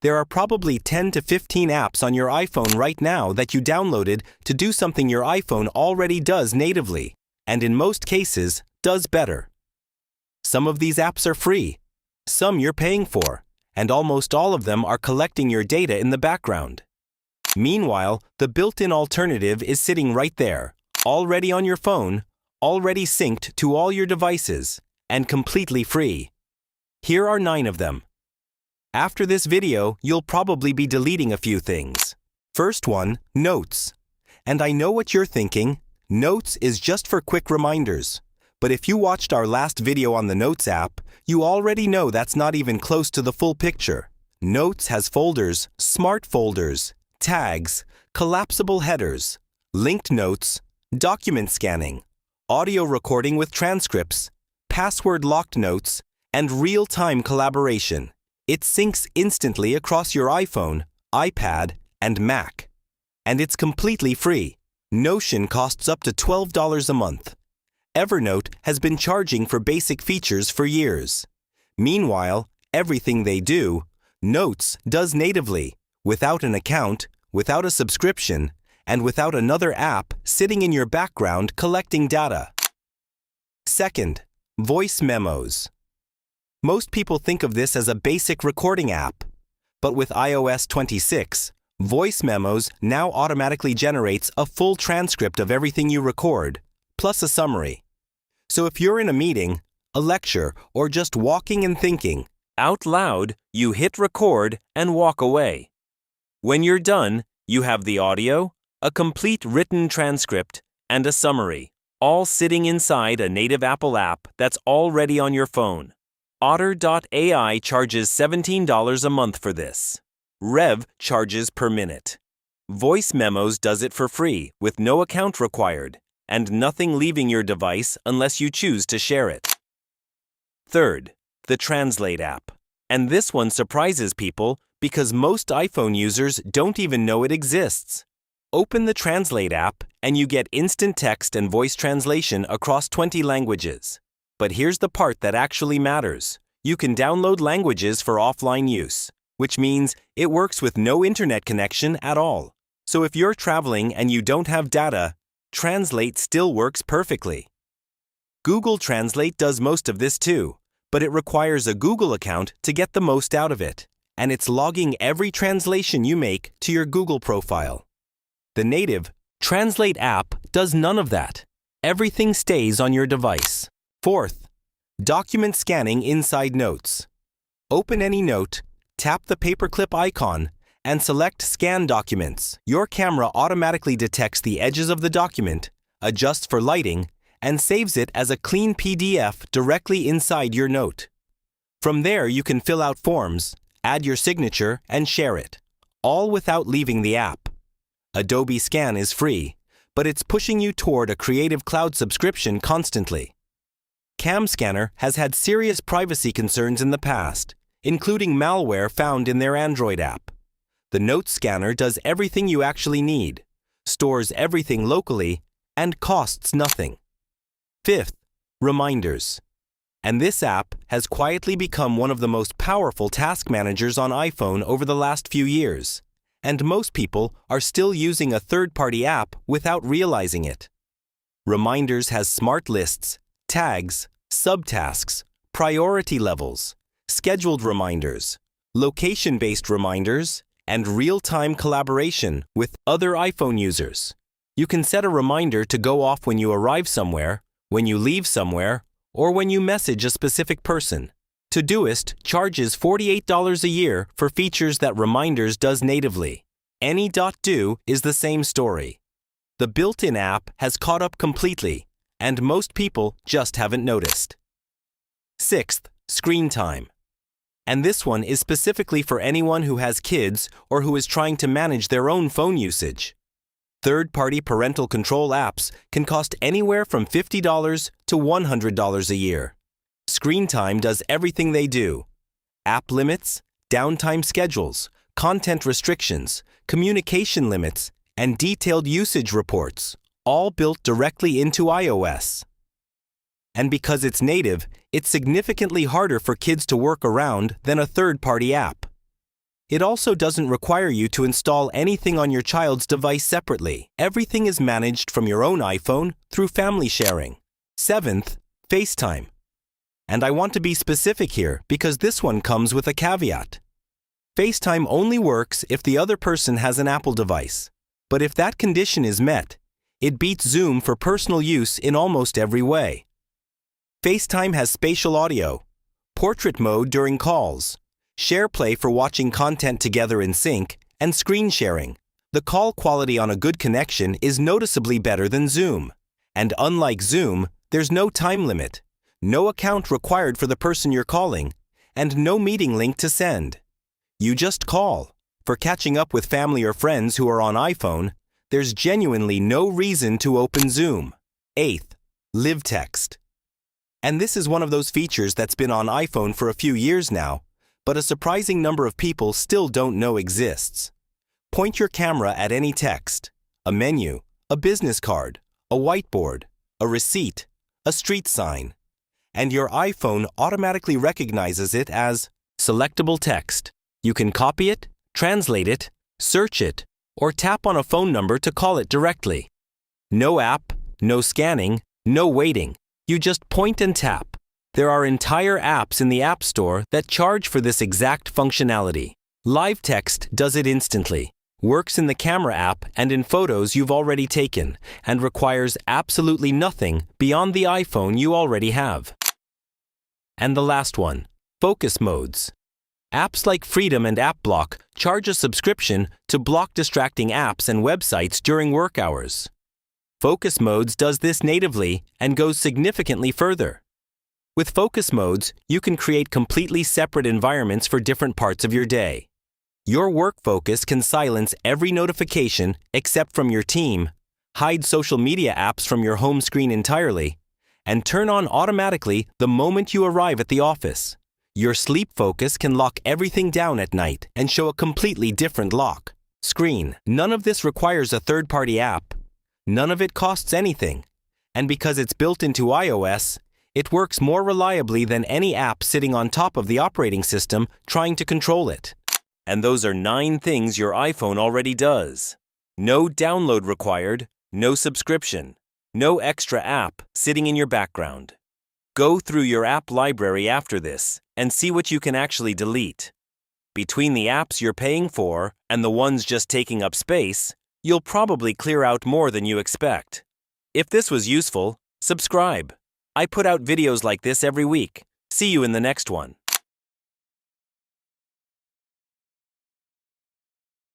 There are probably 10 to 15 apps on your iPhone right now that you downloaded to do something your iPhone already does natively, and in most cases, does better. Some of these apps are free, some you're paying for, and almost all of them are collecting your data in the background. Meanwhile, the built-in alternative is sitting right there, already on your phone, already synced to all your devices, and completely free. Here are 9 of them. After this video, you'll probably be deleting a few things. First one, Notes. And I know what you're thinking, Notes is just for quick reminders. But if you watched our last video on the Notes app, you already know that's not even close to the full picture. Notes has folders, smart folders, tags, collapsible headers, linked notes, document scanning, audio recording with transcripts, password-locked notes, and real-time collaboration. It syncs instantly across your iPhone, iPad, and Mac. And it's completely free. Notion costs up to $12 a month. Evernote has been charging for basic features for years. Meanwhile, everything they do, Notes does natively, without an account, without a subscription, and without another app sitting in your background collecting data. Second, Voice Memos. Most people think of this as a basic recording app, but with iOS 26, Voice Memos now automatically generates a full transcript of everything you record, plus a summary. So if you're in a meeting, a lecture, or just walking and thinking out loud, you hit record and walk away. When you're done, you have the audio, a complete written transcript, and a summary, all sitting inside a native Apple app that's already on your phone. Otter.ai charges $17 a month for this. Rev charges per minute. Voice Memos does it for free with no account required and nothing leaving your device unless you choose to share it. Third, the Translate app. And this one surprises people because most iPhone users don't even know it exists. Open the Translate app and you get instant text and voice translation across 20 languages. But here's the part that actually matters. You can download languages for offline use, which means it works with no internet connection at all. So if you're traveling and you don't have data, Translate still works perfectly. Google Translate does most of this too, but it requires a Google account to get the most out of it, and it's logging every translation you make to your Google profile. The native Translate app does none of that. Everything stays on your device. Fourth, document scanning inside Notes. Open any note, tap the paperclip icon, and select Scan Documents. Your camera automatically detects the edges of the document, adjusts for lighting, and saves it as a clean PDF directly inside your note. From there, you can fill out forms, add your signature, and share it, all without leaving the app. Adobe Scan is free, but it's pushing you toward a Creative Cloud subscription constantly. Cam Scanner has had serious privacy concerns in the past, including malware found in their Android app. The Note Scanner does everything you actually need, stores everything locally, and costs nothing. Fifth, Reminders. And this app has quietly become one of the most powerful task managers on iPhone over the last few years, and most people are still using a third-party app without realizing it. Reminders has smart lists, tags, subtasks, priority levels, scheduled reminders, location-based reminders, and real-time collaboration with other iPhone users. You can set a reminder to go off when you arrive somewhere, when you leave somewhere, or when you message a specific person. Todoist charges $48 a year for features that Reminders does natively. Any.do is the same story. The built-in app has caught up completely, and most people just haven't noticed. Sixth, Screen Time. And this one is specifically for anyone who has kids or who is trying to manage their own phone usage. Third-party parental control apps can cost anywhere from $50 to $100 a year. Screen Time does everything they do. App limits, downtime schedules, content restrictions, communication limits, and detailed usage reports, all built directly into iOS. And because it's native, it's significantly harder for kids to work around than a third-party app. It also doesn't require you to install anything on your child's device separately. Everything is managed from your own iPhone through family sharing. 7th, FaceTime. And I want to be specific here because this one comes with a caveat. FaceTime only works if the other person has an Apple device. But if that condition is met, it beats Zoom for personal use in almost every way. FaceTime has spatial audio, portrait mode during calls, SharePlay for watching content together in sync, and screen sharing. The call quality on a good connection is noticeably better than Zoom. And unlike Zoom, there's no time limit, no account required for the person you're calling, and no meeting link to send. You just call. For catching up with family or friends who are on iPhone, there's genuinely no reason to open Zoom. 8th, Live Text. And this is one of those features that's been on iPhone for a few years now, but a surprising number of people still don't know exists. Point your camera at any text, a menu, a business card, a whiteboard, a receipt, a street sign, and your iPhone automatically recognizes it as selectable text. You can copy it, translate it, search it, or tap on a phone number to call it directly. No app, no scanning, no waiting. You just point and tap. There are entire apps in the App Store that charge for this exact functionality. Live Text does it instantly, works in the camera app and in photos you've already taken, and requires absolutely nothing beyond the iPhone you already have. And the last one, focus modes. Apps like Freedom and AppBlock charge a subscription to block distracting apps and websites during work hours. Focus Modes does this natively and goes significantly further. With focus modes, you can create completely separate environments for different parts of your day. Your work focus can silence every notification except from your team, hide social media apps from your home screen entirely, and turn on automatically the moment you arrive at the office. Your sleep focus can lock everything down at night and show a completely different lock screen. None of this requires a third-party app. None of it costs anything. And because it's built into iOS, it works more reliably than any app sitting on top of the operating system trying to control it. And those are 9 things your iPhone already does. No download required, no subscription, no extra app sitting in your background. Go through your app library after this and see what you can actually delete. Between the apps you're paying for and the ones just taking up space, you'll probably clear out more than you expect. If this was useful, subscribe. I put out videos like this every week. See you in the next one.